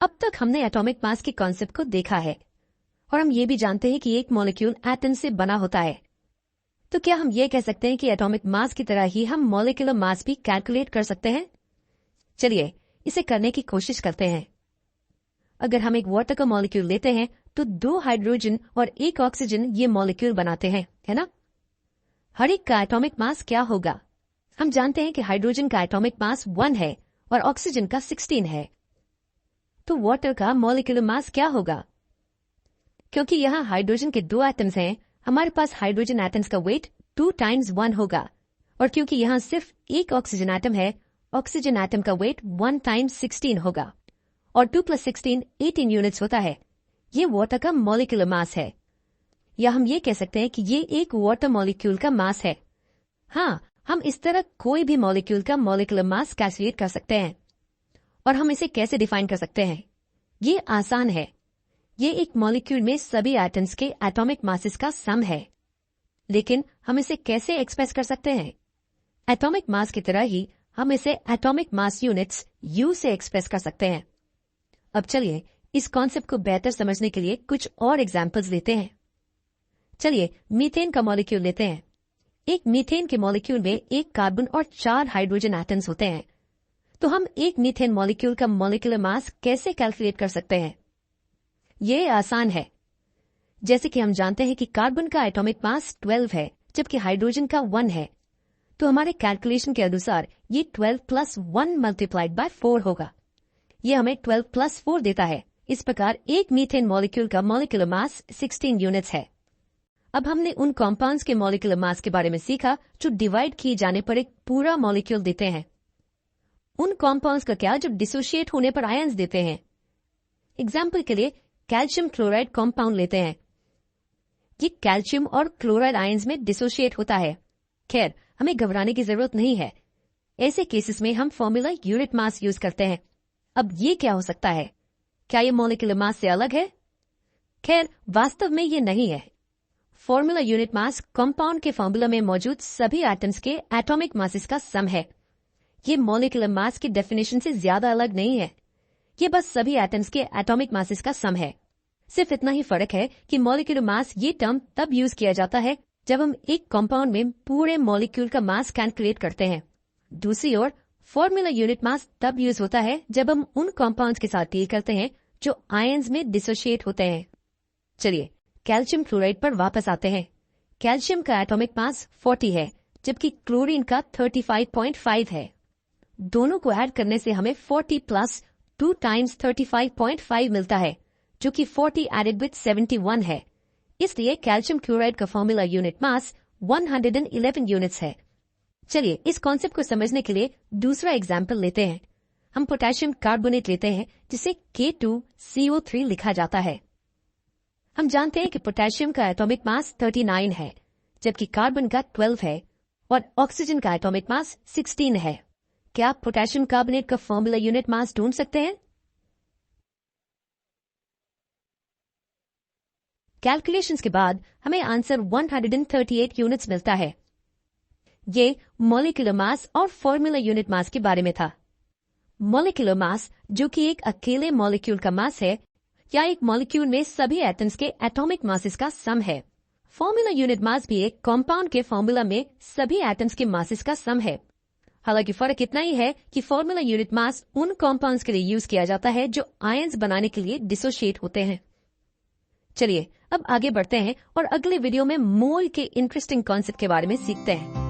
अब तक हमने एटॉमिक मास के कॉन्सेप्ट को देखा है और हम ये भी जानते हैं कि एक मॉलिक्यूल एटम से बना होता है। तो क्या हम ये कह सकते हैं कि एटॉमिक मास की तरह ही हम मॉलिक्यूलर मास भी कैलकुलेट कर सकते हैं? चलिए इसे करने की कोशिश करते हैं। अगर हम एक वाटर का मॉलिक्यूल लेते हैं तो 2 हाइड्रोजन और 1 ऑक्सीजन ये मॉलिक्यूल बनाते हैं, है ना? हर एक का एटॉमिक मास क्या होगा? हम जानते हैं कि हाइड्रोजन का एटॉमिक मास 1 है और ऑक्सीजन का 16 है। तो वाटर का मॉलिक्यूलर मास क्या होगा? क्योंकि यहाँ हाइड्रोजन के 2 एटम्स हैं, हमारे पास हाइड्रोजन एटम्स का वेट 2 टाइम्स 1 होगा। और क्योंकि यहाँ सिर्फ 1 ऑक्सीजन एटम है, ऑक्सीजन एटम का वेट 1 टाइम्स 16 होगा और 2 + 16 18 यूनिट्स होता है। ये वाटर का मॉलिक्यूलर मास है। या हम ये कह सकते हैं कि ये एक वाटर मॉलिक्यूल का मास है। हाँ, हम इस तरह कोई भी मॉलिक्यूल का मॉलिक्यूलर मास कैलकुलेट कर सकते हैं। और हम इसे कैसे डिफाइन कर सकते हैं? ये आसान है। ये एक मॉलिक्यूल में सभी एटम्स के एटॉमिक मासेस का सम है। लेकिन हम इसे कैसे एक्सप्रेस कर सकते हैं? एटॉमिक मास की तरह ही हम इसे एटॉमिक मास यूनिट्स यू से एक्सप्रेस कर सकते हैं। अब चलिए इस कॉन्सेप्ट को बेहतर समझने के लिए कुछ और एग्जाम्पल्स लेते हैं। चलिए मीथेन का मॉलिक्यूल लेते हैं। एक मीथेन के मॉलिक्यूल में 1 कार्बन और 4 हाइड्रोजन एटम्स होते हैं। तो हम एक मीथेन मॉलिक्यूल का मॉलिक्यूलर मास कैसे कैलकुलेट कर सकते हैं? ये आसान है। जैसे कि हम जानते हैं कि कार्बन का एटॉमिक मास 12 है जबकि हाइड्रोजन का 1 है। तो हमारे कैलकुलेशन के अनुसार ये 12 + 1 × 4 होगा। ये हमें 12 + 4 देता है। इस प्रकार एक मीथेन मॉलिक्यूल का मॉलिक्यूलर मास 16 यूनिट्स है। अब हमने उन कॉम्पाउंड्स के मॉलिक्यूलर मास के बारे में सीखा जो डिवाइड किए जाने पर एक पूरा मॉलिक्यूल देते हैं। उन कॉम्पाउंड्स का क्या जो डिसोशिएट होने पर आयंस देते हैं? एग्जाम्पल के लिए कैल्शियम क्लोराइड कॉम्पाउंड लेते हैं। ये कैल्शियम और क्लोराइड आयंस में डिसोशिएट होता है। खैर, हमें घबराने की जरूरत नहीं है। ऐसे केसेस में हम फॉर्मूला यूनिट मास यूज करते हैं। अब ये क्या हो सकता है? क्या ये मॉलिक्यूलर मास से अलग है? खैर, वास्तव में ये नहीं है। फॉर्मूला यूनिट मास कंपाउंड के फॉर्मूला में मौजूद सभी एटम्स के एटॉमिक मासेस का सम है। ये मॉलिक्यूलर मास की डेफिनेशन से ज्यादा अलग नहीं है। ये बस सभी एटम्स के एटॉमिक मासेस का सम है। सिर्फ इतना ही फर्क है कि मॉलिक्यूलर मास ये टर्म तब यूज किया जाता है जब हम एक कंपाउंड में पूरे मॉलिक्यूल का मास कैलकुलेट करते हैं। दूसरी ओर फॉर्मूला यूनिट मास तब यूज होता है जब हम उन कंपाउंड्स के साथ डील करते हैं जो आयंस में डिसोशिएट होते हैं। चलिए कैल्शियम क्लोराइड पर वापस आते हैं। कैल्शियम का एटॉमिक मास 40 है जबकि क्लोरीन का 35.5 है। दोनों को ऐड करने से हमें 40 + 2 टाइम्स 35.5 मिलता है, जो कि 40 एडेड विद 71 है। इसलिए कैल्शियम क्लोराइड का फॉर्मूला यूनिट मास 111 यूनिट्स है। चलिए इस कॉन्सेप्ट को समझने के लिए दूसरा एग्जाम्पल लेते हैं। हम पोटेशियम कार्बोनेट लेते हैं जिसे K2CO3 लिखा जाता है। हम जानते हैं कि पोटेशियम का एटॉमिक मास 39 है जबकि कार्बन का 12 है और ऑक्सीजन का एटॉमिक मास 16 है। क्या आप पोटेशियम कार्बोनेट का फॉर्मूला यूनिट मास ढूंढ सकते हैं? कैलकुलेशंस के बाद हमें आंसर 138 यूनिट्स मिलता है। ये मॉलिक्यूलर मास और फॉर्मूला यूनिट मास के बारे में था। मॉलिक्यूलर मास जो कि एक अकेले मॉलिक्यूल का मास है या एक मॉलिक्यूल में सभी एटम्स के एटॉमिक मासेस का सम है। फॉर्मूला यूनिट मास भी एक कंपाउंड के फॉर्मूला में सभी एटम्स के मासेस का सम है। हालांकि फर्क इतना ही है कि फॉर्मूला यूनिट मास उन कंपाउंड्स के लिए यूज किया जाता है जो आयंस बनाने के लिए डिसोशिएट होते हैं। चलिए अब आगे बढ़ते हैं और अगले वीडियो में मोल के इंटरेस्टिंग कॉन्सेप्ट के बारे में सीखते हैं।